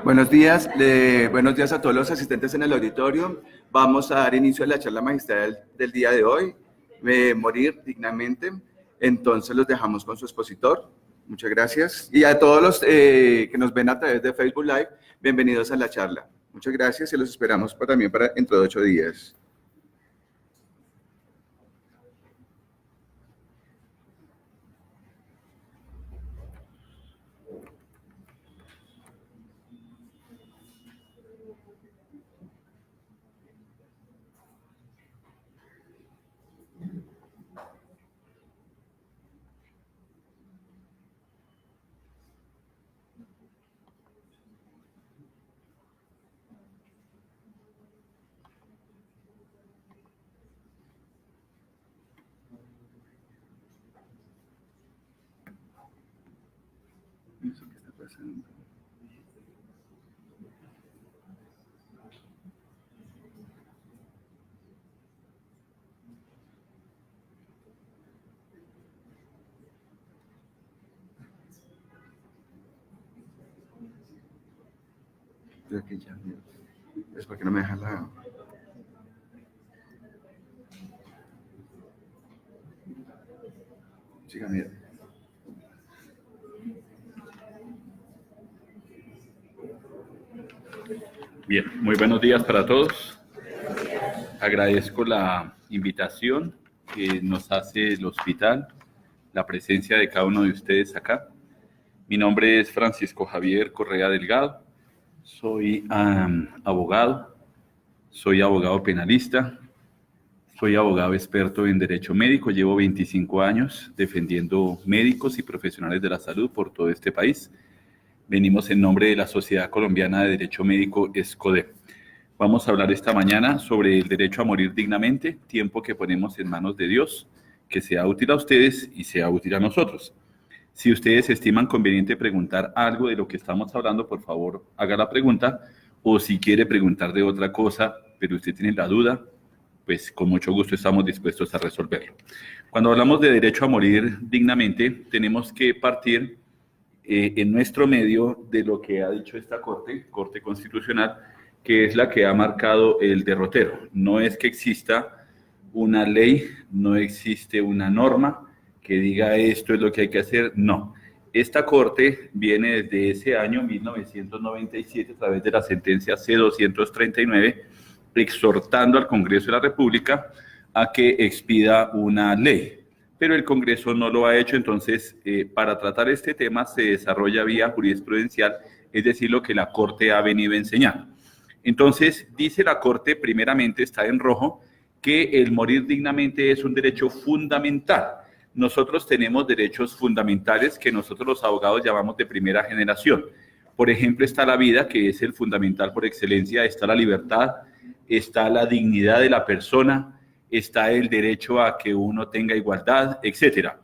Buenos días a todos los asistentes en el auditorio. Vamos a dar inicio a la charla magistral del día de hoy, Morir dignamente. Entonces los dejamos con su expositor. Muchas gracias. Y a todos los que nos ven a través de Facebook Live, bienvenidos a la charla. Muchas gracias y los esperamos también para dentro de 8 días. ¿Qué está pasando? Creo que ya. Es porque no me deja la... Siga, mira. Bien, muy buenos días para todos. Agradezco la invitación que nos hace el hospital, la presencia de cada uno de ustedes acá. Mi nombre es Francisco Javier Correa Delgado, soy abogado, soy abogado penalista, soy abogado experto en derecho médico, llevo 25 años defendiendo médicos y profesionales de la salud por todo este país. Venimos en nombre de la Sociedad Colombiana de Derecho Médico, SCODE. Vamos a hablar esta mañana sobre el derecho a morir dignamente, tiempo que ponemos en manos de Dios, que sea útil a ustedes y sea útil a nosotros. Si ustedes estiman conveniente preguntar algo de lo que estamos hablando, por favor, haga la pregunta, o si quiere preguntar de otra cosa, pero usted tiene la duda, pues con mucho gusto estamos dispuestos a resolverlo. Cuando hablamos de derecho a morir dignamente, tenemos que partir en nuestro medio de lo que ha dicho esta Corte Constitucional, que es la que ha marcado el derrotero. No es que exista una ley, no existe una norma que diga esto es lo que hay que hacer, no. Esta Corte viene desde ese año 1997 a través de la sentencia C-239, exhortando al Congreso de la República a que expida una ley. Pero el Congreso no lo ha hecho, entonces para tratar este tema se desarrolla vía jurisprudencial, es decir, lo que la Corte ha venido enseñando. Entonces, dice la Corte, primeramente está en rojo, que el morir dignamente es un derecho fundamental. Nosotros tenemos derechos fundamentales que nosotros los abogados llamamos de primera generación. Por ejemplo, está la vida, que es el fundamental por excelencia, está la libertad, está la dignidad de la persona, está el derecho a que uno tenga igualdad, etcétera.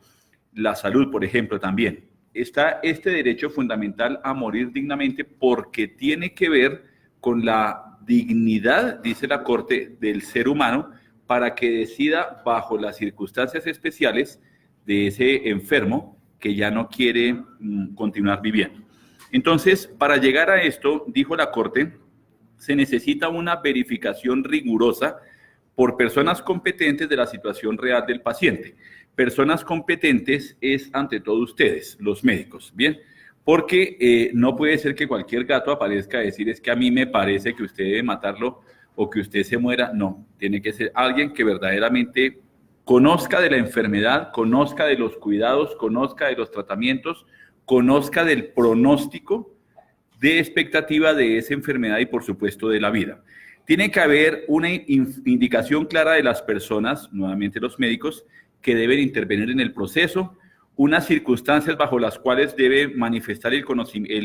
La salud, por ejemplo, también. Está este derecho fundamental a morir dignamente porque tiene que ver con la dignidad, dice la Corte, del ser humano para que decida bajo las circunstancias especiales de ese enfermo que ya no quiere continuar viviendo. Entonces, para llegar a esto, dijo la Corte, se necesita una verificación rigurosa por personas competentes de la situación real del paciente. Personas competentes es ante todo ustedes, los médicos, ¿bien? Porque no puede ser que cualquier gato aparezca a decir es que a mí me parece que usted debe matarlo o que usted se muera. No, tiene que ser alguien que verdaderamente conozca de la enfermedad, conozca de los cuidados, conozca de los tratamientos, conozca del pronóstico de expectativa de esa enfermedad y por supuesto de la vida. Tiene que haber una indicación clara de las personas, nuevamente los médicos, que deben intervenir en el proceso, unas circunstancias bajo las cuales debe manifestar el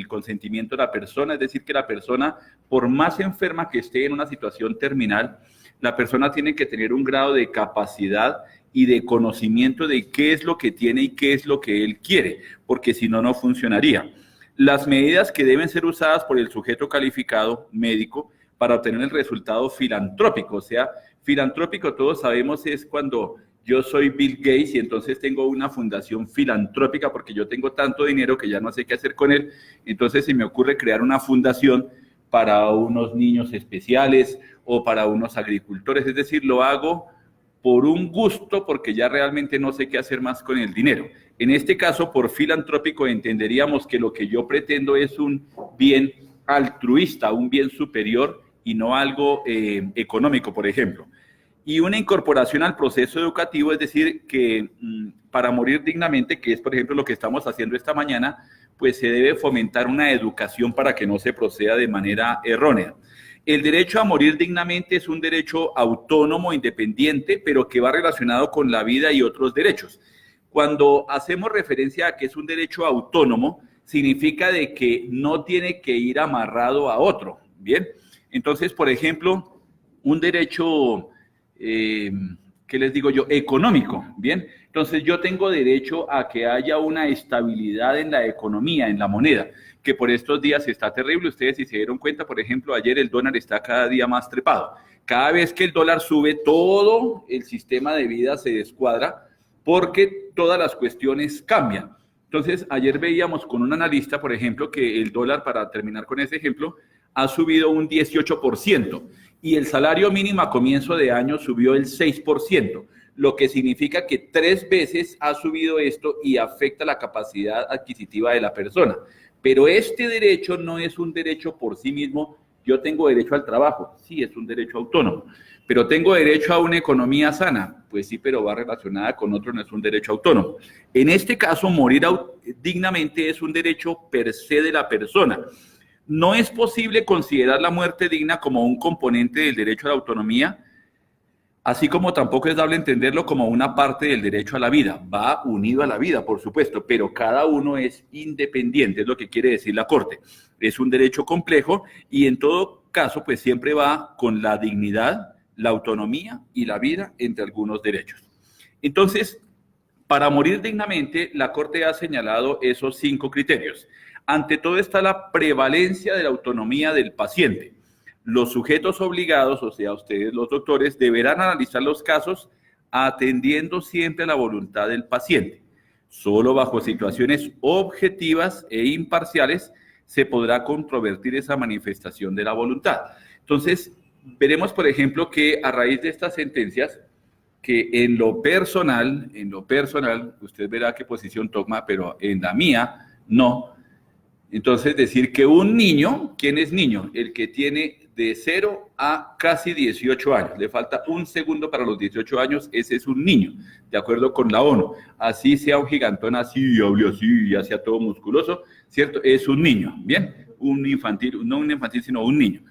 consentimiento de la persona, es decir, que la persona, por más enferma que esté en una situación terminal, la persona tiene que tener un grado de capacidad y de conocimiento de qué es lo que tiene y qué es lo que él quiere, porque si no, no funcionaría. Las medidas que deben ser usadas por el sujeto calificado médico para obtener el resultado filantrópico, o sea, filantrópico todos sabemos es cuando yo soy Bill Gates y entonces tengo una fundación filantrópica porque yo tengo tanto dinero que ya no sé qué hacer con él, entonces se me ocurre crear una fundación para unos niños especiales o para unos agricultores, es decir, lo hago por un gusto porque ya realmente no sé qué hacer más con el dinero. En este caso, por filantrópico, entenderíamos que lo que yo pretendo es un bien altruista, un bien superior y no algo económico, por ejemplo. Y una incorporación al proceso educativo, es decir, que para morir dignamente, que es, por ejemplo, lo que estamos haciendo esta mañana, pues se debe fomentar una educación para que no se proceda de manera errónea. El derecho a morir dignamente es un derecho autónomo, independiente, pero que va relacionado con la vida y otros derechos. Cuando hacemos referencia a que es un derecho autónomo, significa de que no tiene que ir amarrado a otro, ¿bien? Entonces, por ejemplo, un derecho, ¿qué les digo yo? Económico, ¿bien? Entonces, yo tengo derecho a que haya una estabilidad en la economía, en la moneda, que por estos días está terrible. Ustedes si se dieron cuenta, por ejemplo, ayer el dólar está cada día más trepado. Cada vez que el dólar sube, todo el sistema de vida se descuadra porque todas las cuestiones cambian. Entonces, ayer veíamos con un analista, por ejemplo, que el dólar, para terminar con ese ejemplo, ha subido un 18% y el salario mínimo a comienzo de año subió el 6%, lo que significa que 3 veces ha subido esto y afecta la capacidad adquisitiva de la persona. Pero este derecho no es un derecho por sí mismo. Yo tengo derecho al trabajo, sí, es un derecho autónomo, pero tengo derecho a una economía sana, pues sí, pero va relacionada con otro, no es un derecho autónomo. En este caso, morir dignamente es un derecho per se de la persona. No es posible considerar la muerte digna como un componente del derecho a la autonomía, así como tampoco es dable entenderlo como una parte del derecho a la vida. Va unido a la vida, por supuesto, pero cada uno es independiente, es lo que quiere decir la Corte. Es un derecho complejo y en todo caso, pues siempre va con la dignidad, la autonomía y la vida entre algunos derechos. Entonces, para morir dignamente, la Corte ha señalado esos 5 criterios. Ante todo está la prevalencia de la autonomía del paciente. Los sujetos obligados, o sea, ustedes los doctores, deberán analizar los casos atendiendo siempre a la voluntad del paciente. Solo bajo situaciones objetivas e imparciales se podrá controvertir esa manifestación de la voluntad. Entonces, veremos, por ejemplo, que a raíz de estas sentencias, que en lo personal, usted verá qué posición toma, pero en la mía, no. Entonces, decir que un niño, ¿quién es niño? El que tiene de 0 a casi 18 años. Le falta un segundo para los 18 años, ese es un niño, de acuerdo con la ONU. Así sea un gigantón, así, hable así, ya sea todo musculoso, ¿cierto? Es un niño, ¿bien? Un infantil, no un infantil, sino un niño,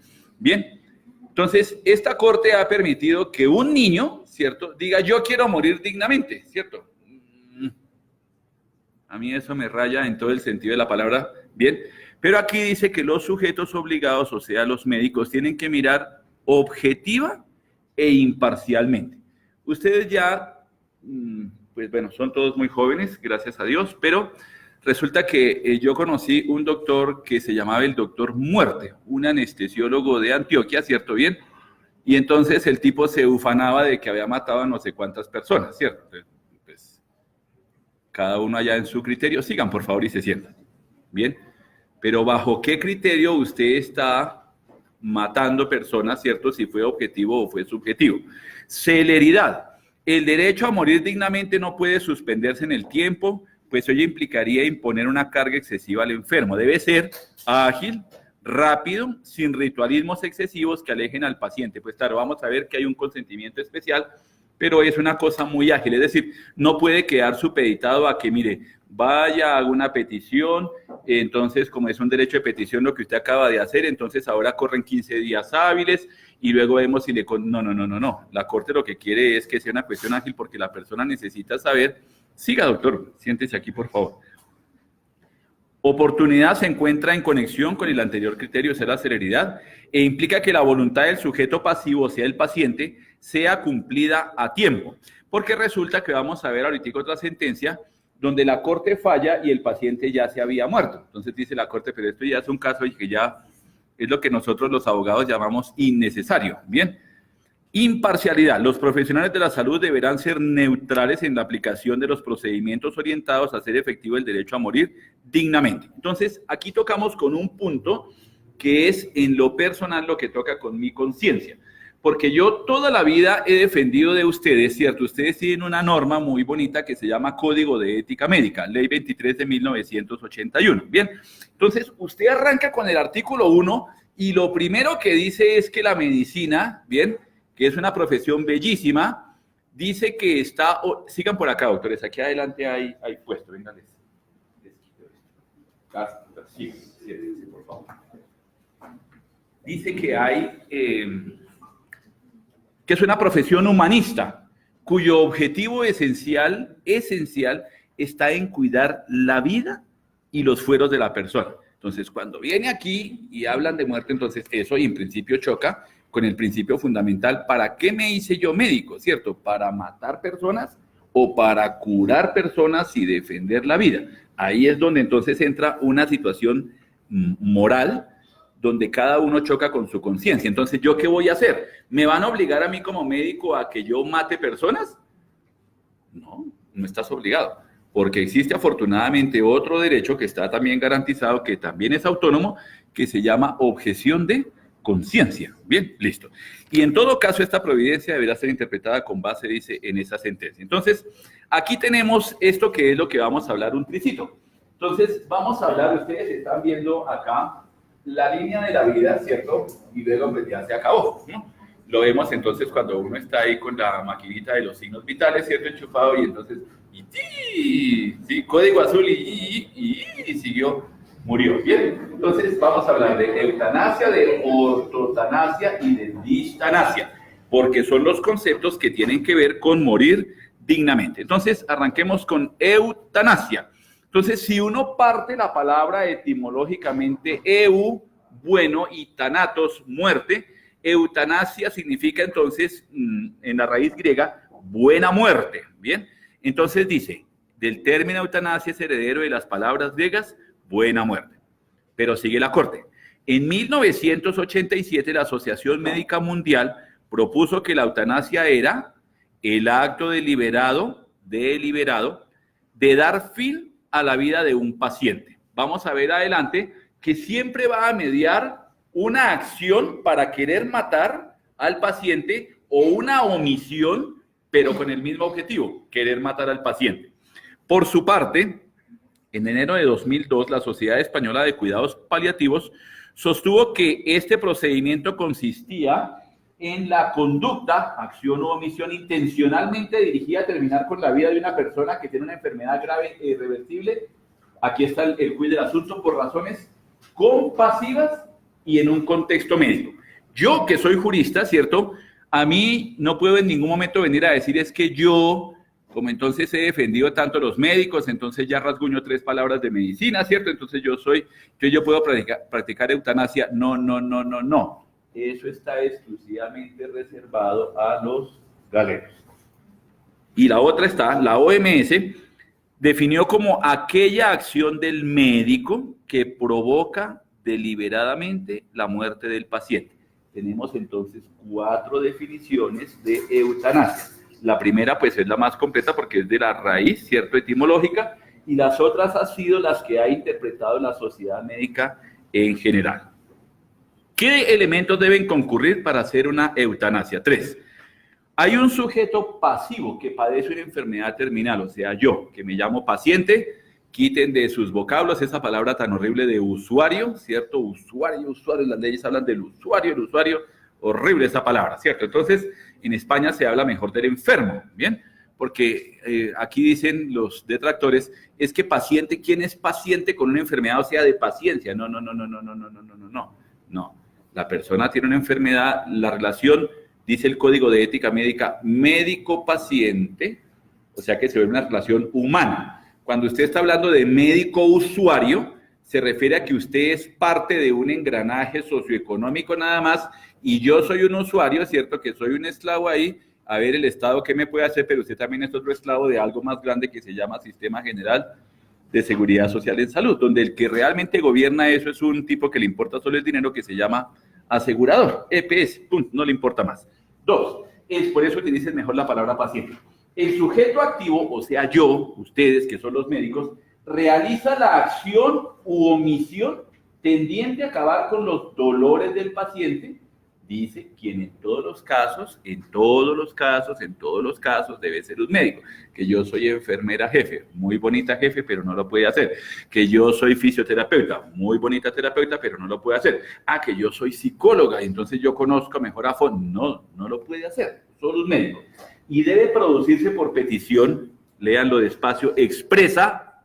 ¿bien? Entonces, esta Corte ha permitido que un niño, ¿cierto?, diga, yo quiero morir dignamente, ¿cierto? A mí eso me raya en todo el sentido de la palabra, ¿bien? Pero aquí dice que los sujetos obligados, o sea, los médicos, tienen que mirar objetiva e imparcialmente. Ustedes ya, pues bueno, son todos muy jóvenes, gracias a Dios, pero resulta que yo conocí un doctor que se llamaba el doctor Muerte, un anestesiólogo de Antioquia, ¿cierto? Bien. Y entonces el tipo se ufanaba de que había matado a no sé cuántas personas, ¿cierto? Pues, cada uno allá en su criterio. Sigan, por favor, y se sientan. Bien. Pero ¿bajo qué criterio usted está matando personas, ¿cierto? Si fue objetivo o fue subjetivo. Celeridad. El derecho a morir dignamente no puede suspenderse en el tiempo, pues ello implicaría imponer una carga excesiva al enfermo. Debe ser ágil, rápido, sin ritualismos excesivos que alejen al paciente. Pues claro, vamos a ver que hay un consentimiento especial, pero es una cosa muy ágil. Es decir, no puede quedar supeditado a que, mire, vaya, haga una petición, entonces como es un derecho de petición lo que usted acaba de hacer, entonces ahora corren 15 días hábiles y luego vemos si le... No. La Corte lo que quiere es que sea una cuestión ágil porque la persona necesita saber. Siga, doctor, siéntese aquí, por favor. Oportunidad se encuentra en conexión con el anterior criterio, será la celeridad, e implica que la voluntad del sujeto pasivo, o sea, el paciente, sea cumplida a tiempo. Porque resulta que vamos a ver ahorita otra sentencia donde la Corte falla y el paciente ya se había muerto. Entonces dice la Corte, pero esto ya es un caso y que ya es lo que nosotros los abogados llamamos innecesario. Bien. Imparcialidad. Los profesionales de la salud deberán ser neutrales en la aplicación de los procedimientos orientados a hacer efectivo el derecho a morir dignamente. Entonces, aquí tocamos con un punto que es en lo personal lo que toca con mi conciencia. Porque yo toda la vida he defendido de ustedes, ¿cierto? Ustedes tienen una norma muy bonita que se llama Código de Ética Médica, Ley 23 de 1981. Bien, entonces usted arranca con el artículo 1 y lo primero que dice es que la medicina, bien, que es una profesión bellísima, dice que está... sigan por acá, doctores, aquí adelante hay puesto, venga, les quito esto. Sí, por favor. Dice que hay... que es una profesión humanista, cuyo objetivo esencial está en cuidar la vida y los fueros de la persona. Entonces, cuando viene aquí y hablan de muerte, entonces eso en principio choca con el principio fundamental. ¿Para qué me hice yo médico, cierto? ¿Para matar personas o para curar personas y defender la vida? Ahí es donde entonces entra una situación moral, donde cada uno choca con su conciencia. Entonces, ¿yo qué voy a hacer? ¿Me van a obligar a mí como médico a que yo mate personas? No, no estás obligado, porque existe afortunadamente otro derecho que está también garantizado, que también es autónomo, que se llama objeción de conciencia. Bien, listo. Y en todo caso, esta providencia deberá ser interpretada con base, dice, en esa sentencia. Entonces, aquí tenemos esto que es lo que vamos a hablar un tricito. Entonces, vamos a hablar, ustedes están viendo acá, la línea de la vida, ¿cierto? Y luego pues ya se acabó, ¿no? Lo vemos entonces cuando uno está ahí con la maquinita de los signos vitales, ¿cierto? Enchufado y entonces, sí, código azul y siguió, murió. Bien, entonces vamos a hablar de eutanasia, de ortotanasia y de distanasia, porque son los conceptos que tienen que ver con morir dignamente. Entonces, arranquemos con eutanasia. Entonces, si uno parte la palabra etimológicamente, eu, bueno, y thanatos, muerte, eutanasia significa entonces, en la raíz griega, buena muerte, ¿bien? Entonces dice, del término eutanasia es heredero de las palabras griegas, buena muerte. Pero sigue la corte. En 1987, la Asociación Médica Mundial propuso que la eutanasia era el acto deliberado de dar fin a la vida de un paciente. Vamos a ver adelante que siempre va a mediar una acción para querer matar al paciente o una omisión, pero con el mismo objetivo, querer matar al paciente. Por su parte, en enero de 2002, la Sociedad Española de Cuidados Paliativos sostuvo que este procedimiento consistía en la conducta, acción o omisión intencionalmente dirigida a terminar con la vida de una persona que tiene una enfermedad grave e irreversible. Aquí está el quid del asunto, por razones compasivas y en un contexto médico. Yo, que soy jurista, ¿cierto? A mí no puedo en ningún momento venir a decir es que yo, como entonces he defendido tanto a los médicos, entonces ya rasguño 3 palabras de medicina, ¿cierto? Entonces yo puedo practicar eutanasia. No. Eso está exclusivamente reservado a los galenos. Y la otra está, la OMS definió como aquella acción del médico que provoca deliberadamente la muerte del paciente. Tenemos entonces 4 definiciones de eutanasia. La primera pues es la más completa porque es de la raíz, ¿cierto? Etimológica, y las otras han sido las que ha interpretado la sociedad médica en general. ¿Qué elementos deben concurrir para hacer una eutanasia? 3. Hay un sujeto pasivo que padece una enfermedad terminal, o sea, yo, que me llamo paciente. Quiten de sus vocablos esa palabra tan horrible de usuario, ¿cierto? Usuario, las leyes hablan del usuario, horrible esa palabra, ¿cierto? Entonces, en España se habla mejor del enfermo, ¿bien? Porque aquí dicen los detractores, es que paciente, ¿quién es paciente con una enfermedad, o sea, de paciencia? No. La persona tiene una enfermedad, la relación, dice el Código de Ética Médica, médico-paciente, o sea que se ve una relación humana. Cuando usted está hablando de médico-usuario, se refiere a que usted es parte de un engranaje socioeconómico nada más, y yo soy un usuario, ¿cierto? Que soy un esclavo ahí, a ver el Estado qué me puede hacer, pero usted también es otro esclavo de algo más grande que se llama Sistema General de Seguridad Social en Salud, donde el que realmente gobierna eso es un tipo que le importa solo el dinero, que se llama asegurador, EPS, punto, no le importa más. 2, es por eso utilicen mejor la palabra paciente. El sujeto activo, o sea, yo, ustedes que son los médicos, realiza la acción u omisión tendiente a acabar con los dolores del paciente, dice quien en todos los casos debe ser un médico. Que yo soy enfermera jefe, muy bonita jefe, pero no lo puede hacer. Que yo soy fisioterapeuta, muy bonita terapeuta, pero no lo puede hacer. Ah, que yo soy psicóloga, entonces yo conozco mejor a fondo. No lo puede hacer, solo un médico. Y debe producirse por petición, léanlo despacio, expresa,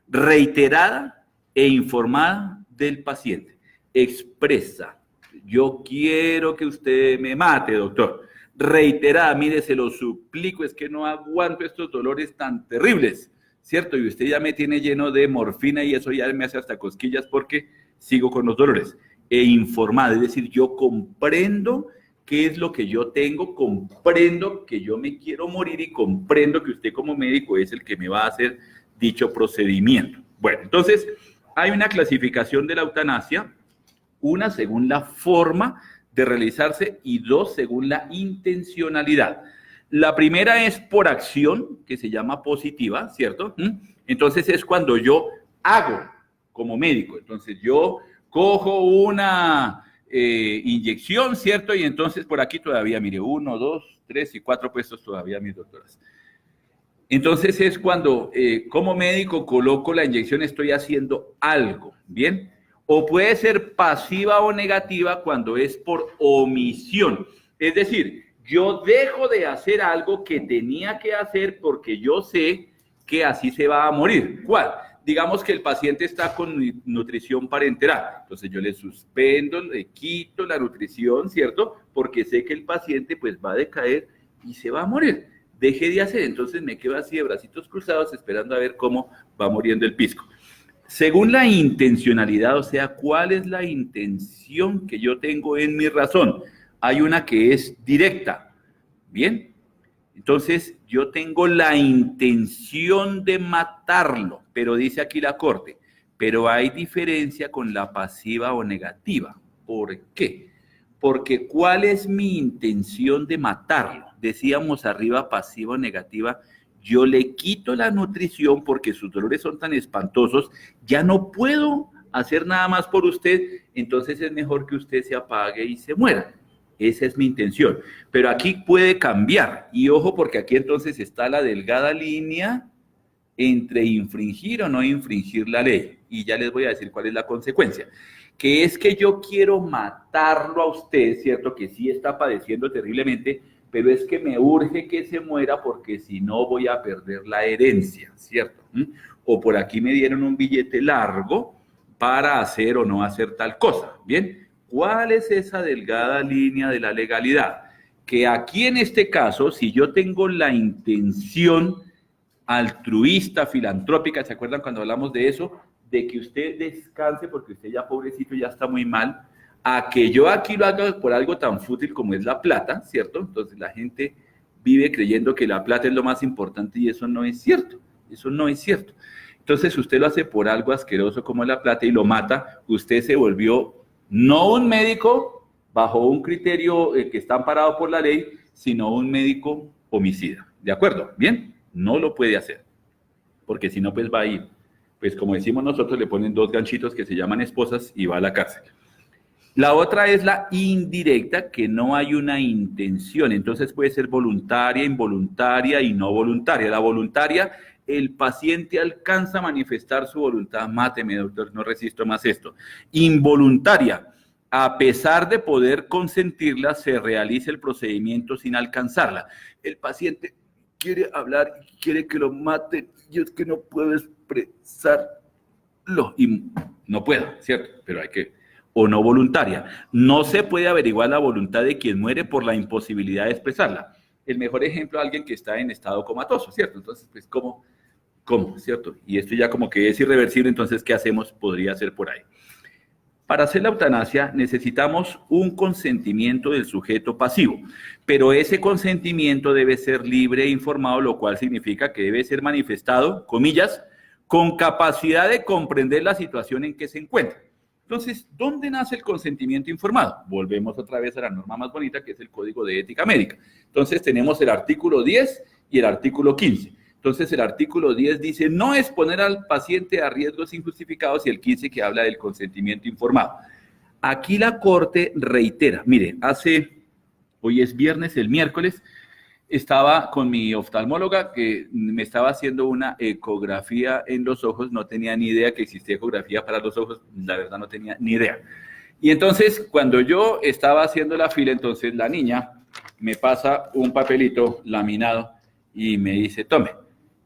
reiterada e informada del paciente. Expresa. Yo quiero que usted me mate, doctor. Reiterada, mire, se lo suplico, es que no aguanto estos dolores tan terribles, ¿cierto? Y usted ya me tiene lleno de morfina y eso ya me hace hasta cosquillas porque sigo con los dolores. E informada, es decir, yo comprendo qué es lo que yo tengo, comprendo que yo me quiero morir y comprendo que usted como médico es el que me va a hacer dicho procedimiento. Bueno, entonces, hay una clasificación de la eutanasia, una según la forma de realizarse y dos según la intencionalidad. La primera es por acción, que se llama positiva, ¿cierto? Entonces es cuando yo hago como médico. Entonces yo cojo una inyección, ¿cierto? Y entonces por aquí todavía, mire, 1, 2, 3 y 4 puestos todavía mis doctoras. Entonces es cuando como médico coloco la inyección, estoy haciendo algo, ¿bien? O puede ser pasiva o negativa cuando es por omisión. Es decir, yo dejo de hacer algo que tenía que hacer porque yo sé que así se va a morir. ¿Cuál? Digamos que el paciente está con nutrición parenteral. Entonces yo le suspendo, le quito la nutrición, ¿cierto? Porque sé que el paciente pues va a decaer y se va a morir. Deje de hacer, entonces me quedo así de bracitos cruzados esperando a ver cómo va muriendo el pisco. Según la intencionalidad, o sea, ¿cuál es la intención que yo tengo en mi razón? Hay una que es directa, ¿bien? Entonces, yo tengo la intención de matarlo, pero dice aquí la Corte, pero hay diferencia con la pasiva o negativa. ¿Por qué? Porque ¿cuál es mi intención de matarlo? Decíamos arriba, pasiva o negativa. Yo le quito la nutrición porque sus dolores son tan espantosos, ya no puedo hacer nada más por usted, entonces es mejor que usted se apague y se muera. Esa es mi intención. Pero aquí puede cambiar. Y ojo, porque aquí entonces está la delgada línea entre infringir o no infringir la ley. Y ya les voy a decir cuál es la consecuencia. Que es que yo quiero matarlo a usted, ¿cierto? Que sí está padeciendo terriblemente, pero es que me urge que se muera porque si no voy a perder la herencia, ¿cierto? O por aquí me dieron un billete largo para hacer o no hacer tal cosa, ¿bien? ¿Cuál es esa delgada línea de la legalidad? Que aquí en este caso, si yo tengo la intención altruista, filantrópica, ¿se acuerdan cuando hablamos de eso? De que usted descanse porque usted ya pobrecito ya está muy mal, a que yo aquí lo haga por algo tan fútil como es la plata, ¿cierto? Entonces la gente vive creyendo que la plata es lo más importante y eso no es cierto, eso no es cierto. Entonces usted lo hace por algo asqueroso como la plata y lo mata, usted se volvió no un médico bajo un criterio que está amparado por la ley, sino un médico homicida, ¿de acuerdo? ¿Bien? No lo puede hacer, porque si no pues va a ir, pues como decimos nosotros, le ponen 2 ganchitos que se llaman esposas y va a la cárcel. La otra es la indirecta, que no hay una intención, entonces puede ser voluntaria, involuntaria y no voluntaria. La voluntaria, el paciente alcanza a manifestar su voluntad, máteme doctor, no resisto más esto. Involuntaria, a pesar de poder consentirla, se realiza el procedimiento sin alcanzarla. El paciente quiere hablar, quiere que lo maten, y es que no puedo expresarlo, y no puedo, ¿cierto? Pero hay que... o no voluntaria. No se puede averiguar la voluntad de quien muere por la imposibilidad de expresarla. El mejor ejemplo, alguien que está en estado comatoso, ¿cierto? Entonces, pues, ¿cómo? ¿Cierto? Y esto ya como que es irreversible, entonces, ¿qué hacemos? Podría ser por ahí. Para hacer la eutanasia necesitamos un consentimiento del sujeto pasivo, pero ese consentimiento debe ser libre e informado, lo cual significa que debe ser manifestado, comillas, con capacidad de comprender la situación en que se encuentra. Entonces, ¿dónde nace el consentimiento informado? Volvemos otra vez a la norma más bonita, que es el Código de Ética Médica. Entonces, tenemos el artículo 10 y el artículo 15. Entonces, el artículo 10 dice no exponer al paciente a riesgos injustificados y el 15 que habla del consentimiento informado. Aquí la Corte reitera, mire, hoy es viernes, el miércoles, estaba con mi oftalmóloga que me estaba haciendo una ecografía en los ojos, no tenía ni idea que existía ecografía para los ojos, la verdad no tenía ni idea. Y entonces, cuando yo estaba haciendo la fila, entonces la niña me pasa un papelito laminado y me dice, tome.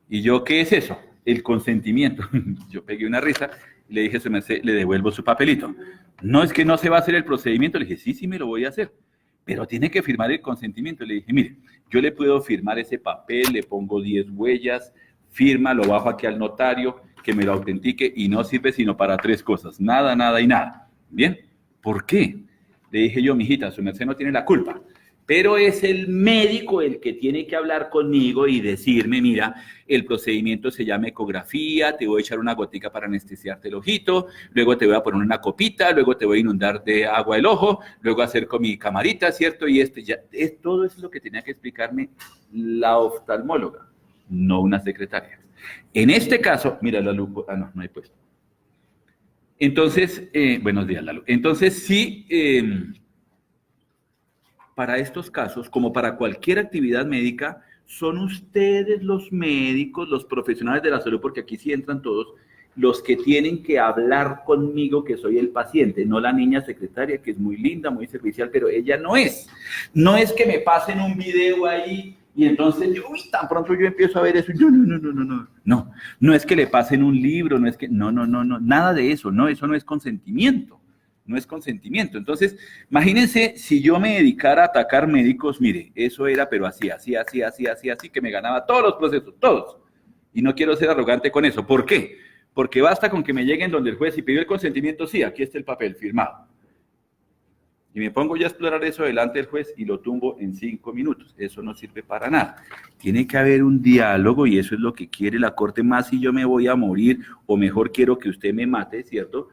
Y yo, ¿qué es eso? El consentimiento. Yo pegué una risa y le dije, le devuelvo su papelito. No, es que no se va a hacer el procedimiento. Le dije, sí, me lo voy a hacer. Pero tiene que firmar el consentimiento. Le dije, mire, yo le puedo firmar ese papel, le pongo 10 huellas, firma, lo bajo aquí al notario, que me lo autentique y no sirve sino para 3 cosas. Nada, nada y nada. ¿Bien? ¿Por qué? Le dije yo, mijita, su merced no tiene la culpa. Pero es el médico el que tiene que hablar conmigo y decirme, mira, el procedimiento se llama ecografía, te voy a echar una gotica para anestesiarte el ojito, luego te voy a poner una copita, luego te voy a inundar de agua el ojo, luego hacer con mi camarita, ¿cierto? Y todo eso es lo que tenía que explicarme la oftalmóloga, no una secretaria. En este caso, mira, Lalu, no hay puesto. Entonces, buenos días, Lalu. Entonces, sí... para estos casos, como para cualquier actividad médica, son ustedes los médicos, los profesionales de la salud, porque aquí sí entran todos, los que tienen que hablar conmigo, que soy el paciente, no la niña secretaria, que es muy linda, muy servicial, pero ella no es. No es que me pasen un video ahí y entonces yo, tan pronto yo empiezo a ver eso, no es que le pasen un libro, no es que, no, nada de eso, no, eso no es consentimiento. No es consentimiento. Entonces, imagínense si yo me dedicara a atacar médicos, mire, eso era, pero así, que me ganaba todos los procesos, todos. Y no quiero ser arrogante con eso. ¿Por qué? Porque basta con que me lleguen donde el juez y pidió el consentimiento, sí, aquí está el papel firmado. Y me pongo ya a explorar eso delante del juez y lo tumbo en 5 minutos. Eso no sirve para nada. Tiene que haber un diálogo y eso es lo que quiere la Corte, más si yo me voy a morir, o mejor quiero que usted me mate, ¿cierto?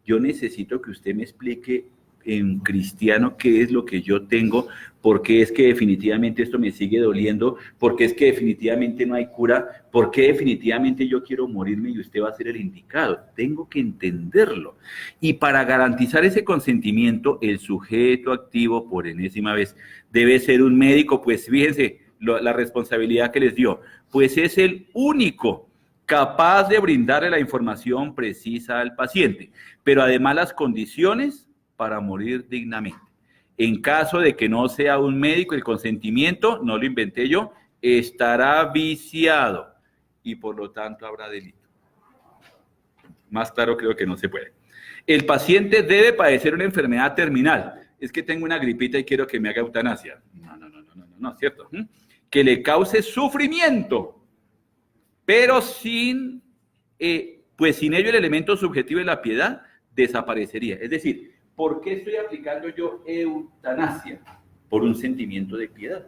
Yo necesito que usted me explique en cristiano qué es lo que yo tengo, por qué es que definitivamente esto me sigue doliendo, por qué es que definitivamente no hay cura, por qué definitivamente yo quiero morirme y usted va a ser el indicado. Tengo que entenderlo. Y para garantizar ese consentimiento, el sujeto activo, por enésima vez, debe ser un médico. Pues fíjense la responsabilidad que les dio, pues es el único capaz de brindarle la información precisa al paciente, pero además las condiciones para morir dignamente. En caso de que no sea un médico, el consentimiento, no lo inventé yo, estará viciado y por lo tanto habrá delito. Más claro creo que no se puede. El paciente debe padecer una enfermedad terminal. Es que tengo una gripita y quiero que me haga eutanasia. No, ¿cierto? Que le cause sufrimiento, pero sin ello el elemento subjetivo de la piedad desaparecería. Es decir, ¿por qué estoy aplicando yo eutanasia? Por un sentimiento de piedad.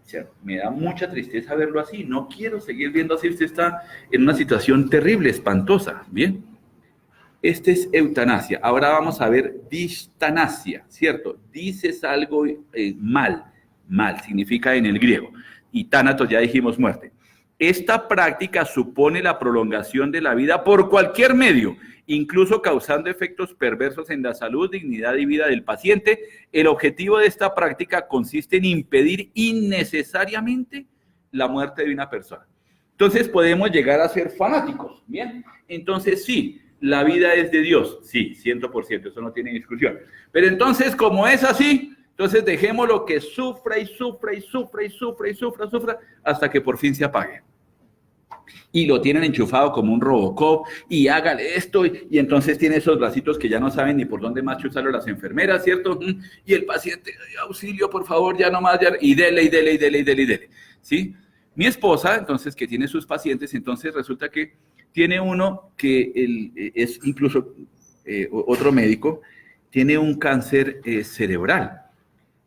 O sea, me da mucha tristeza verlo así. No quiero seguir viendo así. Usted está en una situación terrible, espantosa. Bien. Este es eutanasia. Ahora vamos a ver distanasia, ¿cierto? Dices algo mal significa en el griego. Y tánatos ya dijimos muerte. Esta práctica supone la prolongación de la vida por cualquier medio, incluso causando efectos perversos en la salud, dignidad y vida del paciente. El objetivo de esta práctica consiste en impedir innecesariamente la muerte de una persona. Entonces podemos llegar a ser fanáticos, ¿bien? Entonces sí, la vida es de Dios, sí, 100%, eso no tiene discusión. Pero entonces, como es así, entonces dejémoslo que sufra hasta que por fin se apague. Y lo tienen enchufado como un Robocop y hágale esto y entonces tiene esos bracitos que ya no saben ni por dónde más chuzarlo las enfermeras, ¿cierto? Y el paciente, auxilio, por favor, ya no más, y dele, ¿sí? Mi esposa, entonces, que tiene sus pacientes, entonces resulta que tiene uno que es incluso otro médico, tiene un cáncer cerebral.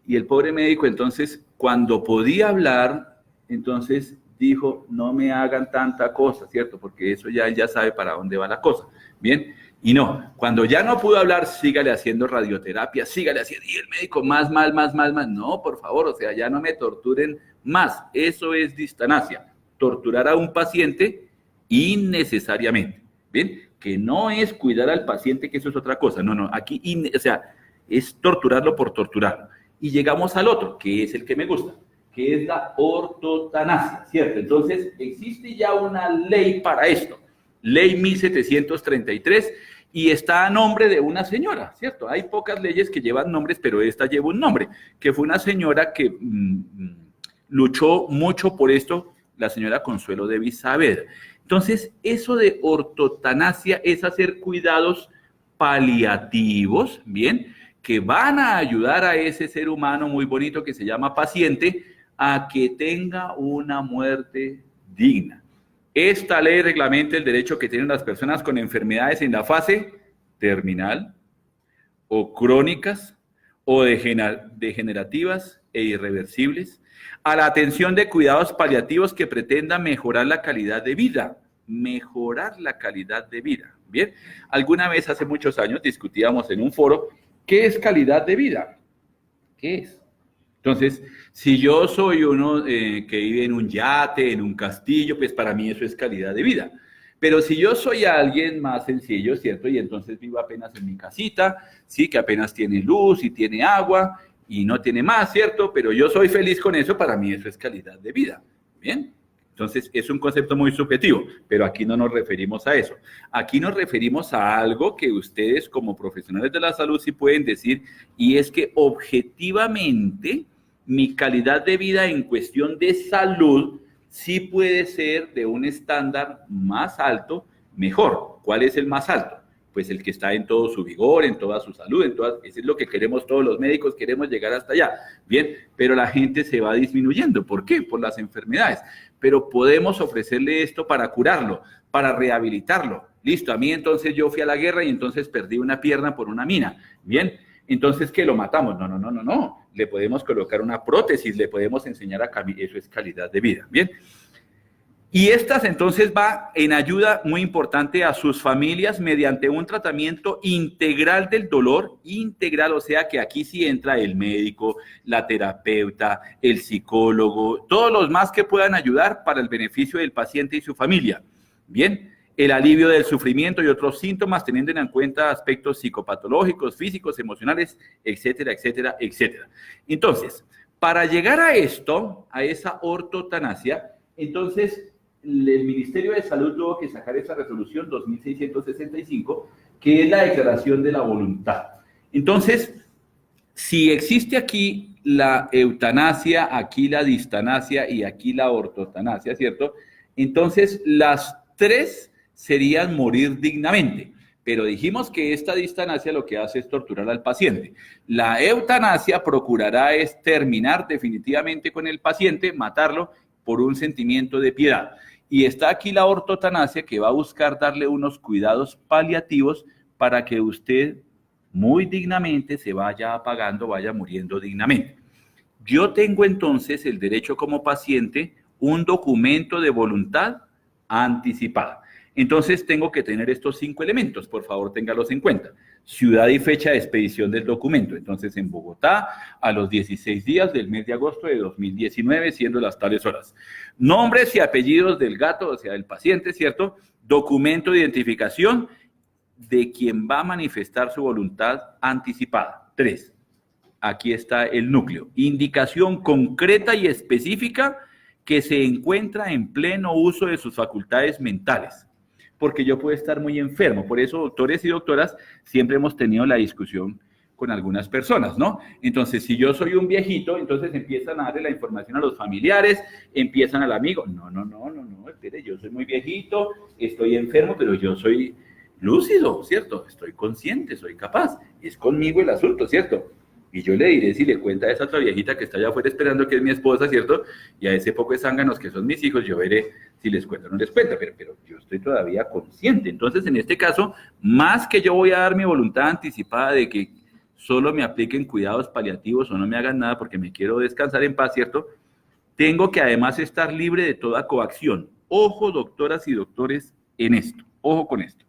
Y el pobre médico, entonces, cuando podía hablar, entonces dijo, no me hagan tanta cosa, ¿cierto? Porque eso ya sabe para dónde va la cosa. Bien, Y no, cuando ya no pudo hablar, sígale haciendo radioterapia, sígale haciendo, y el médico más mal. No, por favor, o sea, ya no me torturen más. Eso es distanasia, torturar a un paciente innecesariamente, ¿bien? Que no es cuidar al paciente, que eso es otra cosa. No, aquí, o sea, es torturarlo por torturarlo. Y llegamos al otro, que es el que me gusta, que es la ortotanasia, ¿cierto? Entonces, existe ya una ley para esto, ley 1733, y está a nombre de una señora, ¿cierto? Hay pocas leyes que llevan nombres, pero esta lleva un nombre, que fue una señora que luchó mucho por esto, la señora Consuelo de Saavedra. Entonces, eso de ortotanasia es hacer cuidados paliativos, ¿bien? Que van a ayudar a ese ser humano muy bonito que se llama paciente a que tenga una muerte digna. Esta ley reglamenta el derecho que tienen las personas con enfermedades en la fase terminal o crónicas o degenerativas e irreversibles a la atención de cuidados paliativos que pretendan mejorar la calidad de vida. Mejorar la calidad de vida. Bien, alguna vez hace muchos años discutíamos en un foro, ¿qué es calidad de vida? ¿Qué es? Entonces, si yo soy uno que vive en un yate, en un castillo, pues para mí eso es calidad de vida. Pero si yo soy alguien más sencillo, ¿cierto? Y entonces vivo apenas en mi casita, sí, que apenas tiene luz y tiene agua y no tiene más, ¿cierto? Pero yo soy feliz con eso, para mí eso es calidad de vida. ¿Bien? Entonces, es un concepto muy subjetivo, pero aquí no nos referimos a eso. Aquí nos referimos a algo que ustedes como profesionales de la salud sí pueden decir, y es que objetivamente mi calidad de vida en cuestión de salud sí puede ser de un estándar más alto, mejor. ¿Cuál es el más alto? Pues el que está en todo su vigor, en toda su salud, eso es lo que queremos todos los médicos, queremos llegar hasta allá. Bien, pero la gente se va disminuyendo. ¿Por qué? Por las enfermedades. Pero podemos ofrecerle esto para curarlo, para rehabilitarlo. Listo, a mí entonces yo fui a la guerra y entonces perdí una pierna por una mina. Bien, entonces ¿qué? ¿Lo matamos? No. Le podemos colocar una prótesis, le podemos enseñar a caminar. Eso es calidad de vida. Bien. Y estas entonces va en ayuda muy importante a sus familias mediante un tratamiento integral del dolor, integral, o sea que aquí sí entra el médico, la terapeuta, el psicólogo, todos los más que puedan ayudar para el beneficio del paciente y su familia. Bien, el alivio del sufrimiento y otros síntomas teniendo en cuenta aspectos psicopatológicos, físicos, emocionales, etcétera, etcétera, etcétera. Entonces, para llegar a esto, a esa ortotanasia, entonces el Ministerio de Salud tuvo que sacar esa resolución 2665, que es la declaración de la voluntad. Entonces, si existe aquí la eutanasia, aquí la distanasia y aquí la ortotanasia, ¿cierto? Entonces, las tres serían morir dignamente. Pero dijimos que esta distanasia lo que hace es torturar al paciente. La eutanasia procurará es terminar definitivamente con el paciente, matarlo por un sentimiento de piedad. Y está aquí la ortotanasia, que va a buscar darle unos cuidados paliativos para que usted muy dignamente se vaya apagando, vaya muriendo dignamente. Yo tengo entonces el derecho como paciente un documento de voluntad anticipada. Entonces tengo que tener estos 5 elementos, por favor téngalos en cuenta. Ciudad y fecha de expedición del documento. Entonces en Bogotá, a los 16 días del mes de agosto de 2019, siendo las tales horas. Nombres y apellidos del gato, o sea, del paciente, ¿cierto? Documento de identificación de quien va a manifestar su voluntad anticipada. 3. Aquí está el núcleo. Indicación concreta y específica que se encuentra en pleno uso de sus facultades mentales. Porque yo puedo estar muy enfermo. Por eso, doctores y doctoras, siempre hemos tenido la discusión con algunas personas, ¿no? Entonces, si yo soy un viejito, entonces empiezan a darle la información a los familiares, empiezan al amigo. No, espere, yo soy muy viejito, estoy enfermo, pero yo soy lúcido, ¿cierto? Estoy consciente, soy capaz. Es conmigo el asunto, ¿cierto? Y yo le diré, si le cuenta a esa otra viejita que está allá afuera esperando, que es mi esposa, ¿cierto? Y a ese poco de zánganos que son mis hijos, yo veré si les cuenta o no les cuenta, pero yo estoy todavía consciente. Entonces, en este caso, más que yo voy a dar mi voluntad anticipada de que solo me apliquen cuidados paliativos o no me hagan nada porque me quiero descansar en paz, ¿cierto? Tengo que además estar libre de toda coacción. Ojo, doctoras y doctores, en esto. Ojo con esto.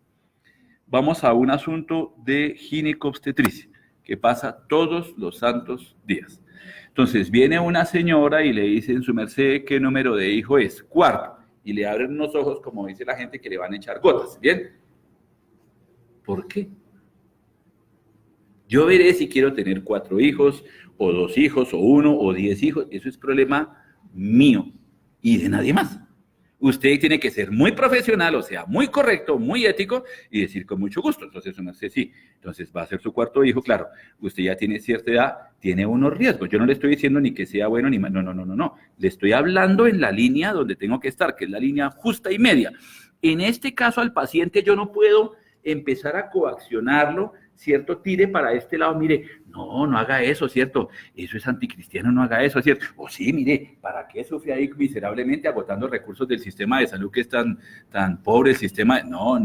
vamos a un asunto de ginecobstetricia, que pasa todos los santos días. Entonces, viene una señora y le dice, en su merced, ¿qué número de hijo es? 4. Y le abren unos ojos, como dice la gente, que le van a echar gotas. ¿Bien? ¿Por qué? Yo veré si quiero tener 4 hijos, o 2 hijos, o 1, o 10 hijos. Eso es problema mío y de nadie más. Usted tiene que ser muy profesional, o sea, muy correcto, muy ético, y decir con mucho gusto. Entonces, uno dice, sí, entonces va a ser su 4 hijo, claro, usted ya tiene cierta edad, tiene unos riesgos. Yo no le estoy diciendo ni que sea bueno ni malo, no. Le estoy hablando en la línea donde tengo que estar, que es la línea justa y media. En este caso, al paciente yo no puedo empezar a coaccionarlo, ¿cierto? Tire para este lado, mire, no haga eso, ¿cierto? Eso es anticristiano, no haga eso, ¿cierto? O sí, mire, ¿para qué sufre ahí miserablemente agotando recursos del sistema de salud que es tan pobre el sistema? No,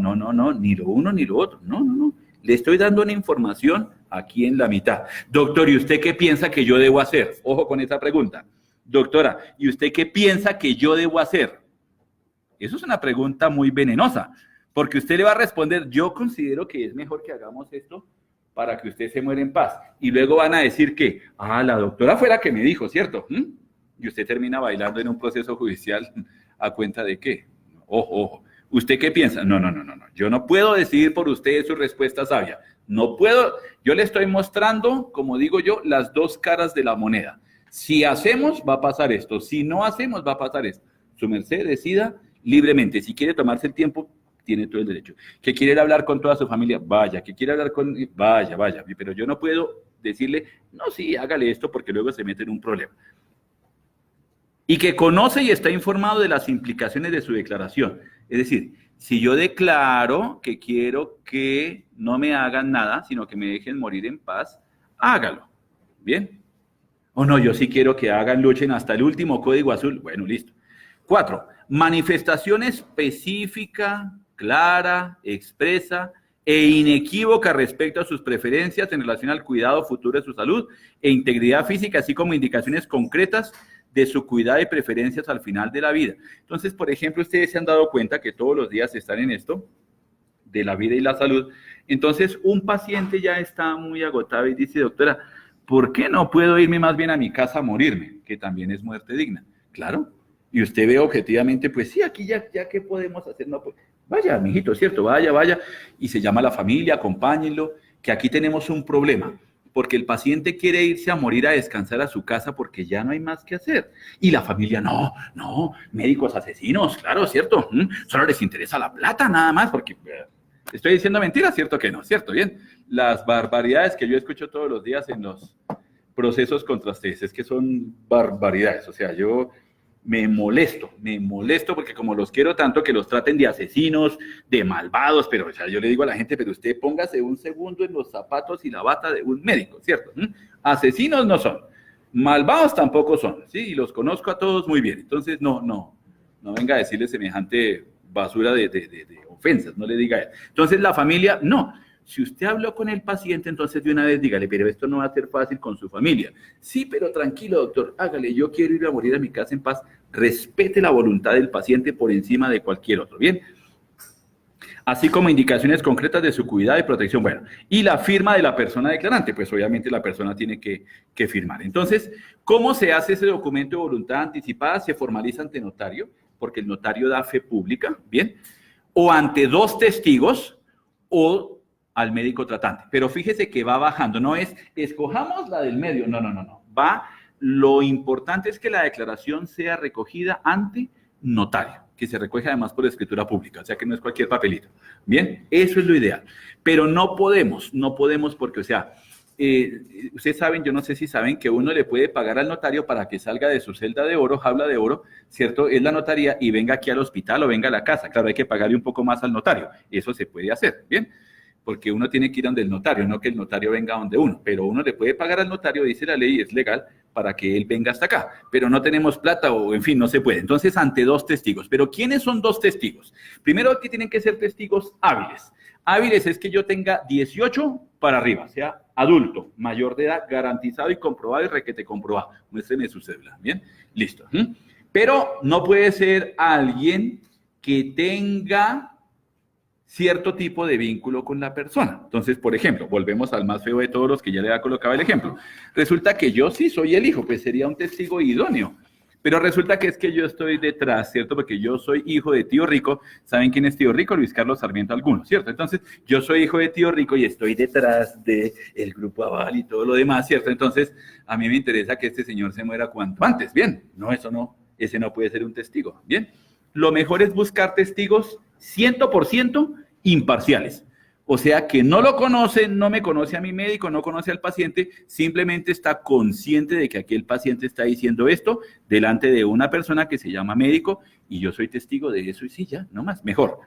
ni lo uno ni lo otro, no. Le estoy dando una información aquí en la mitad. Doctor, ¿y usted qué piensa que yo debo hacer? Ojo con esa pregunta. Doctora, ¿y usted qué piensa que yo debo hacer? Eso es una pregunta muy venenosa. Porque usted le va a responder, yo considero que es mejor que hagamos esto para que usted se muera en paz. Y luego van a decir que, la doctora fue la que me dijo, ¿cierto? Y usted termina bailando en un proceso judicial a cuenta de qué. Ojo. ¿Usted qué piensa? No. Yo no puedo decidir por usted su respuesta sabia. No puedo. Yo le estoy mostrando, como digo yo, las dos caras de la moneda. Si hacemos, va a pasar esto. Si no hacemos, va a pasar esto. Su merced decida libremente. Si quiere tomarse el tiempo, tiene todo el derecho. ¿Que quiere hablar con toda su familia? Vaya. ¿Que quiere hablar con...? Vaya. Pero yo no puedo decirle, no, sí, hágale esto porque luego se mete en un problema. Y que conoce y está informado de las implicaciones de su declaración. Es decir, si yo declaro que quiero que no me hagan nada, sino que me dejen morir en paz, hágalo. ¿Bien? O no, yo sí quiero que luchen hasta el último código azul. Bueno, listo. 4. Manifestación específica, clara, expresa e inequívoca respecto a sus preferencias en relación al cuidado futuro de su salud e integridad física, así como indicaciones concretas de su cuidado y preferencias al final de la vida. Entonces, por ejemplo, ustedes se han dado cuenta que todos los días están en esto de la vida y la salud. Entonces, un paciente ya está muy agotado y dice, doctora, ¿por qué no puedo irme más bien a mi casa a morirme? Que también es muerte digna. Claro. Y usted ve objetivamente, pues sí, aquí ya ¿qué podemos hacer? No, pues, vaya, mijito, ¿cierto? Vaya. Y se llama a la familia, acompáñenlo, que aquí tenemos un problema. Porque el paciente quiere irse a morir a descansar a su casa porque ya no hay más que hacer. Y la familia, no, médicos asesinos, claro, ¿cierto? Solo les interesa la plata nada más, porque estoy diciendo mentiras, ¿cierto que no? ¿Cierto? Bien, las barbaridades que yo escucho todos los días en los procesos contra ustedes, es que son barbaridades, o sea, yo me molesto porque como los quiero tanto, que los traten de asesinos, de malvados, pero o sea, yo le digo a la gente, pero usted póngase un segundo en los zapatos y la bata de un médico, ¿cierto? Asesinos no son, malvados tampoco son, ¿sí? Y los conozco a todos muy bien, entonces no venga a decirle semejante basura de ofensas, no le diga eso. Entonces la familia, no. Si usted habló con el paciente, entonces de una vez dígale, pero esto no va a ser fácil con su familia. Sí, pero tranquilo, doctor, hágale, yo quiero ir a morir a mi casa en paz. Respete la voluntad del paciente por encima de cualquier otro, ¿bien? Así como indicaciones concretas de su cuidado y protección. Bueno, y la firma de la persona declarante, pues obviamente la persona tiene que firmar. Entonces, ¿cómo se hace ese documento de voluntad anticipada? Se formaliza ante notario, porque el notario da fe pública, ¿bien? O ante 2 testigos, o al médico tratante. Pero fíjese que va bajando, no es, escojamos la del medio, no. Lo importante es que la declaración sea recogida ante notario, que se recoge además por escritura pública, o sea que no es cualquier papelito. Bien, eso es lo ideal. Pero no podemos porque, o sea, ustedes saben, yo no sé si saben, que uno le puede pagar al notario para que salga de su celda de oro, jaula de oro, ¿cierto? Es la notaría y venga aquí al hospital o venga a la casa. Claro, hay que pagarle un poco más al notario. Eso se puede hacer, ¿bien? Porque uno tiene que ir donde el notario, no que el notario venga donde uno, pero uno le puede pagar al notario, dice la ley, es legal, para que él venga hasta acá, pero no tenemos plata o en fin, no se puede. Entonces, ante 2 testigos. ¿Pero quiénes son 2 testigos? Primero, que tienen que ser testigos hábiles. Hábiles es que yo tenga 18 para arriba, sea adulto, mayor de edad, garantizado y comprobado y requete comprobado. Muéstreme su cédula, ¿bien? Listo. Pero no puede ser alguien que tenga cierto tipo de vínculo con la persona. Entonces, por ejemplo, volvemos al más feo de todos los que ya le había colocado el ejemplo. Resulta que yo sí soy el hijo, pues sería un testigo idóneo. Pero resulta que es que yo estoy detrás, ¿cierto? Porque yo soy hijo de tío Rico. ¿Saben quién es tío Rico? Luis Carlos Sarmiento alguno, ¿cierto? Entonces, yo soy hijo de tío Rico y estoy detrás del grupo Aval y todo lo demás, ¿cierto? Entonces, a mí me interesa que este señor se muera cuanto antes, ¿bien? No, eso no, ese no puede ser un testigo, ¿bien? Lo mejor es buscar testigos 100% imparciales. O sea, que no lo conoce, no me conoce a mi médico, no conoce al paciente, simplemente está consciente de que aquí el paciente está diciendo esto delante de una persona que se llama médico y yo soy testigo de eso y sí, ya, no más, mejor.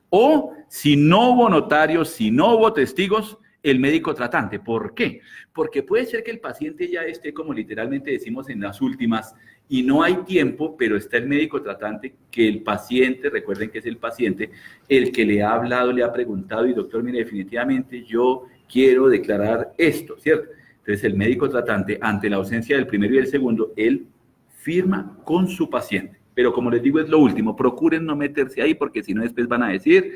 O si no hubo notarios, si no hubo testigos, el médico tratante. ¿Por qué? Porque puede ser que el paciente ya esté, como literalmente decimos, en las últimas y no hay tiempo, pero está el médico tratante que el paciente, recuerden que es el paciente, el que le ha hablado, le ha preguntado y doctor, mire, definitivamente yo quiero declarar esto, ¿cierto? Entonces el médico tratante, ante la ausencia del primero y del segundo, él firma con su paciente. Pero como les digo, es lo último, procuren no meterse ahí porque si no después van a decir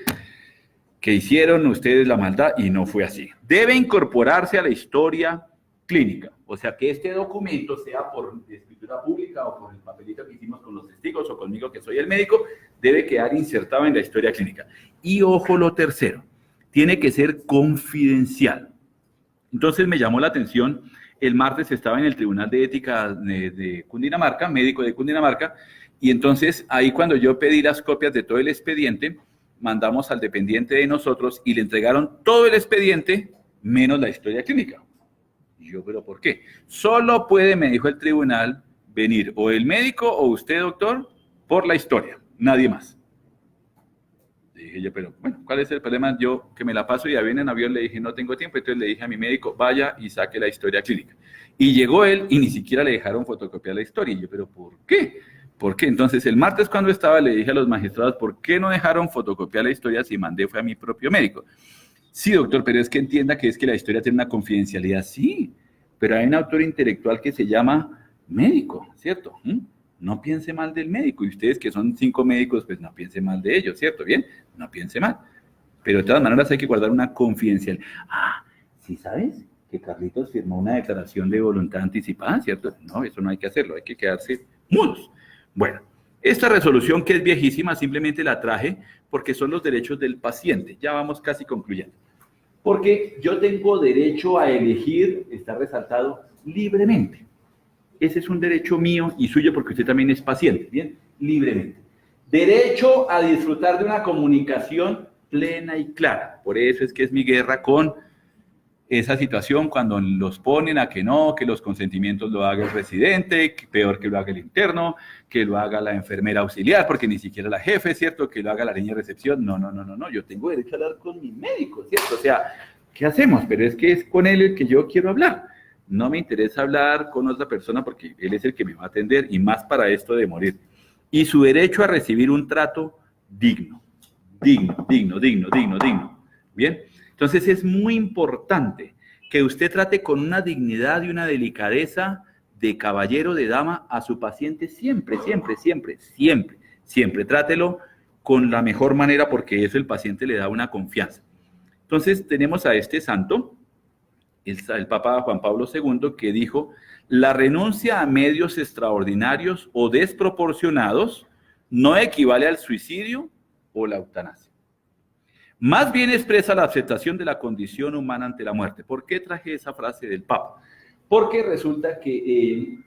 que hicieron ustedes la maldad y no fue así. Debe incorporarse a la historia clínica, o sea que este documento, sea por escritura pública o por el papelito que hicimos con los testigos o conmigo que soy el médico, debe quedar insertado en la historia clínica. Y ojo lo tercero, tiene que ser confidencial. Entonces me llamó la atención, el martes estaba en el Tribunal de Ética de Cundinamarca, médico de Cundinamarca, y entonces ahí cuando yo pedí las copias de todo el expediente, mandamos al dependiente de nosotros y le entregaron todo el expediente menos la historia clínica. Y yo, ¿pero por qué? Solo puede, me dijo el tribunal, venir o el médico o usted, doctor, por la historia, nadie más. Le dije yo, pero bueno, ¿cuál es el problema? Yo que me la paso y ya viene en avión, le dije, no tengo tiempo, entonces le dije a mi médico, vaya y saque la historia clínica. Y llegó él y ni siquiera le dejaron fotocopiar la historia. Y yo, ¿pero por qué? ¿Por qué? Entonces, el martes cuando estaba, le dije a los magistrados, ¿por qué no dejaron fotocopiar la historia si mandé fue a mi propio médico? Sí, doctor, pero es que entienda que es que la historia tiene una confidencialidad. Sí, pero hay un autor intelectual que se llama médico, ¿cierto? No piense mal del médico. Y ustedes que son 5 médicos, pues no piense mal de ellos, ¿cierto? Bien, no piense mal. Pero de todas maneras hay que guardar una confidencialidad. Ah, ¿sí sabes que Carlitos firmó una declaración de voluntad anticipada, ¿cierto? No, eso no hay que hacerlo, hay que quedarse mudos. Bueno, esta resolución que es viejísima, simplemente la traje porque son los derechos del paciente. Ya vamos casi concluyendo. Porque yo tengo derecho a elegir, está resaltado, libremente. Ese es un derecho mío y suyo porque usted también es paciente, ¿bien? Libremente. Derecho a disfrutar de una comunicación plena y clara. Por eso es que es mi guerra con esa situación cuando los ponen a que no, que los consentimientos lo haga el residente, que peor que lo haga el interno, que lo haga la enfermera auxiliar, porque ni siquiera la jefe, ¿cierto? Que lo haga la niña de recepción. No, yo tengo derecho a hablar con mi médico, ¿cierto? O sea, ¿qué hacemos? Pero es que es con él el que yo quiero hablar. No me interesa hablar con otra persona porque él es el que me va a atender y más para esto de morir. Y su derecho a recibir un trato digno. ¿Bien? Entonces es muy importante que usted trate con una dignidad y una delicadeza de caballero, de dama, a su paciente siempre. Trátelo con la mejor manera porque eso el paciente le da una confianza. Entonces tenemos a este santo, el Papa Juan Pablo II, que dijo, la renuncia a medios extraordinarios o desproporcionados no equivale al suicidio o la eutanasia. Más bien expresa la aceptación de la condición humana ante la muerte. ¿Por qué traje esa frase del Papa? Porque resulta que él,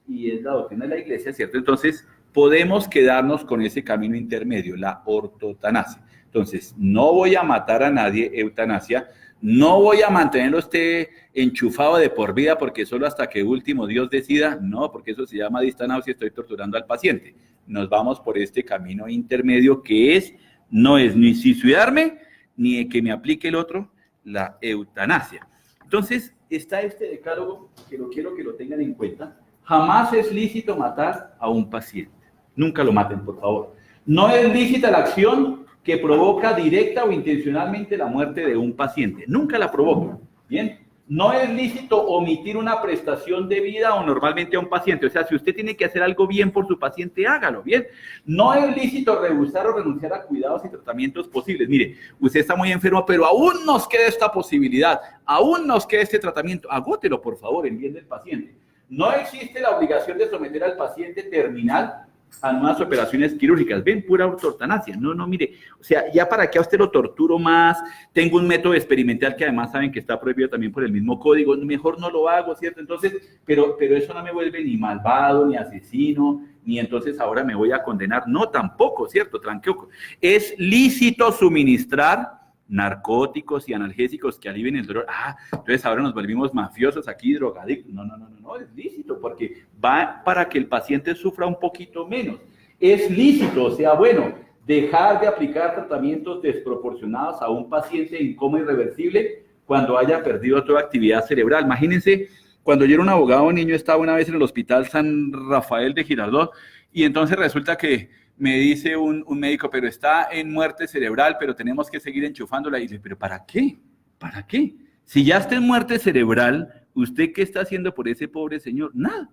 y es la doctrina de la Iglesia, ¿cierto? Entonces, podemos quedarnos con ese camino intermedio, la ortotanasia. Entonces, no voy a matar a nadie, eutanasia, no voy a mantenerlo usted enchufado de por vida porque solo hasta que último Dios decida, no, porque eso se llama distanausia, estoy torturando al paciente. Nos vamos por este camino intermedio que es, no es ni suicidarme, ni que me aplique el otro, la eutanasia. Entonces, está este decálogo, que lo quiero que lo tengan en cuenta. Jamás es lícito matar a un paciente. Nunca lo maten, por favor. No es lícita la acción que provoca directa o intencionalmente la muerte de un paciente. Nunca la provoca. Bien. No es lícito omitir una prestación debida o normalmente a un paciente. O sea, si usted tiene que hacer algo bien por su paciente, hágalo bien. No es lícito rehusar o renunciar a cuidados y tratamientos posibles. Mire, usted está muy enfermo, pero aún nos queda esta posibilidad, aún nos queda este tratamiento. Agótelo, por favor, en bien del paciente. No existe la obligación de someter al paciente terminal a nuevas operaciones quirúrgicas. Ven, pura ortotanasia. No, mire, o sea, ya para qué a usted lo torturo más, tengo un método experimental que además saben que está prohibido también por el mismo código, mejor no lo hago, ¿cierto? Entonces, pero eso no me vuelve ni malvado, ni asesino, ni entonces ahora me voy a condenar. No, tampoco, ¿cierto? Tranquilo. Es lícito suministrar narcóticos y analgésicos que alivien el dolor. Entonces ahora nos volvimos mafiosos aquí, drogadictos. No, es lícito porque va para que el paciente sufra un poquito menos. Es lícito, o sea, bueno, dejar de aplicar tratamientos desproporcionados a un paciente en coma irreversible cuando haya perdido toda actividad cerebral. Imagínense, cuando yo era un abogado niño, estaba una vez en el Hospital San Rafael de Girardot y entonces resulta que me dice un médico, pero está en muerte cerebral, pero tenemos que seguir enchufándola. Y le digo, ¿pero para qué? ¿Para qué? Si ya está en muerte cerebral, ¿usted qué está haciendo por ese pobre señor? Nada.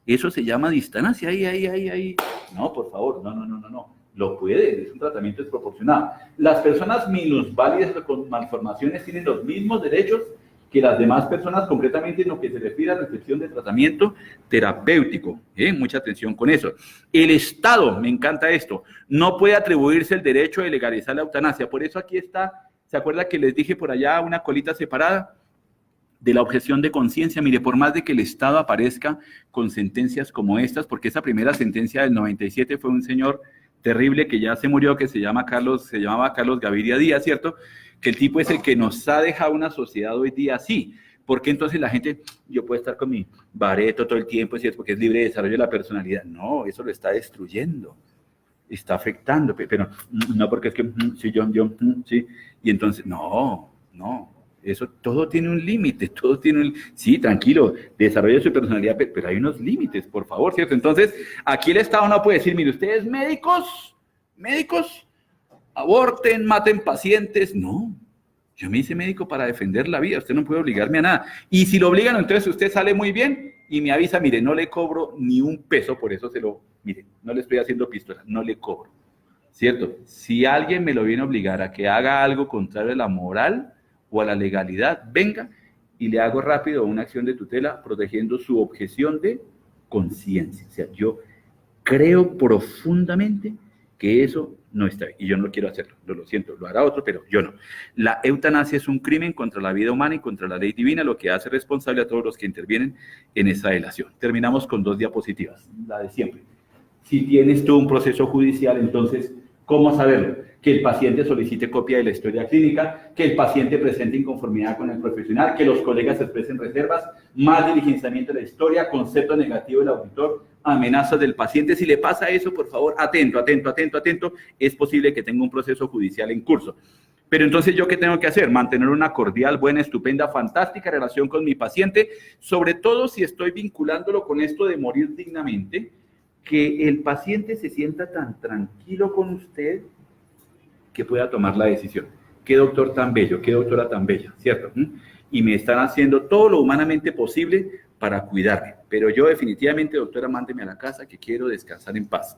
Eso se llama distancia. Ahí. No, por favor, no. Lo puede, es un tratamiento desproporcionado. Las personas minusválidas con malformaciones tienen los mismos derechos que las demás personas, concretamente en lo que se refiere a recepción de tratamiento terapéutico. Mucha atención con eso. El Estado, me encanta esto, no puede atribuirse el derecho de legalizar la eutanasia. Por eso aquí está, ¿se acuerda que les dije por allá una colita separada? De la objeción de conciencia. Mire, por más de que el Estado aparezca con sentencias como estas, porque esa primera sentencia del 97 fue un señor terrible que ya se murió, que se llamaba Carlos Gaviria Díaz, ¿cierto? Que el tipo es el que nos ha dejado una sociedad hoy día así. Porque entonces la gente, yo puedo estar con mi bareto todo el tiempo, ¿cierto? Porque es libre de desarrollo de la personalidad. No, eso lo está destruyendo, está afectando, pero no porque es que, sí, yo, sí. Y entonces, no, eso todo tiene un límite, sí, tranquilo, desarrolle su personalidad, pero hay unos límites, por favor, ¿cierto? Entonces, aquí el Estado no puede decir, mire, ustedes médicos, aborten, maten pacientes. No, yo me hice médico para defender la vida, usted no puede obligarme a nada. Y si lo obligan, entonces usted sale muy bien y me avisa, mire, no le cobro ni un peso, por eso mire, no le estoy haciendo pistola, no le cobro, ¿cierto? Si alguien me lo viene a obligar a que haga algo contrario a la moral o a la legalidad, venga y le hago rápido una acción de tutela protegiendo su objeción de conciencia. O sea, yo creo profundamente que eso no está bien y yo no quiero hacerlo, lo siento, lo hará otro, pero yo no. La eutanasia es un crimen contra la vida humana y contra la ley divina, lo que hace responsable a todos los que intervienen en esa delación. Terminamos con 2 diapositivas, la de siempre. Si tienes tú un proceso judicial, entonces, ¿cómo saberlo? Que el paciente solicite copia de la historia clínica, que el paciente presente inconformidad con el profesional, que los colegas expresen reservas, más diligenciamiento de la historia, concepto negativo del auditor, amenazas del paciente. Si le pasa eso, por favor, atento, es posible que tenga un proceso judicial en curso. Pero entonces, ¿yo qué tengo que hacer? Mantener una cordial, buena, estupenda, fantástica relación con mi paciente, sobre todo si estoy vinculándolo con esto de morir dignamente, que el paciente se sienta tan tranquilo con usted que pueda tomar la decisión. Qué doctor tan bello, qué doctora tan bella, ¿cierto? Y me están haciendo todo lo humanamente posible para cuidarme. Pero yo definitivamente, doctora, mándeme a la casa que quiero descansar en paz.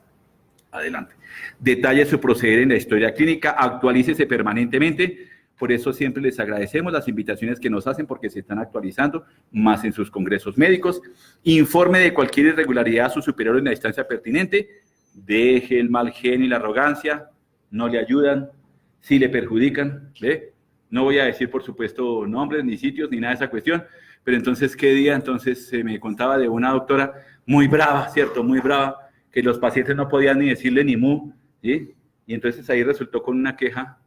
Adelante. Detalle su proceder en la historia clínica, actualícese permanentemente. Por eso siempre les agradecemos las invitaciones que nos hacen porque se están actualizando más en sus congresos médicos. Informe de cualquier irregularidad a su superior en la instancia pertinente. Deje el mal genio y la arrogancia. No le ayudan, sí le perjudican, ¿ve? No voy a decir, por supuesto, nombres, ni sitios, ni nada de esa cuestión, pero entonces, ¿qué día? Entonces me contaba de una doctora muy brava, ¿cierto? Muy brava, que los pacientes no podían ni decirle ni mu, ¿sí? Y entonces ahí resultó con una queja,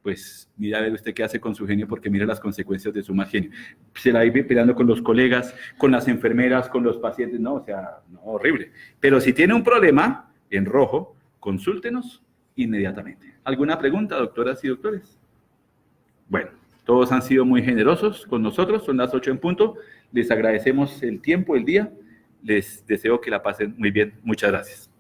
pues mira a ver usted qué hace con su genio, porque mira las consecuencias de su mal genio. Se la iba peleando con los colegas, con las enfermeras, con los pacientes, no, o sea, no, horrible. Pero si tiene un problema, en rojo, consúltenos inmediatamente. ¿Alguna pregunta, doctoras y doctores? Bueno, todos han sido muy generosos con nosotros, son las 8 en punto. Les agradecemos el tiempo, el día. Les deseo que la pasen muy bien. Muchas gracias.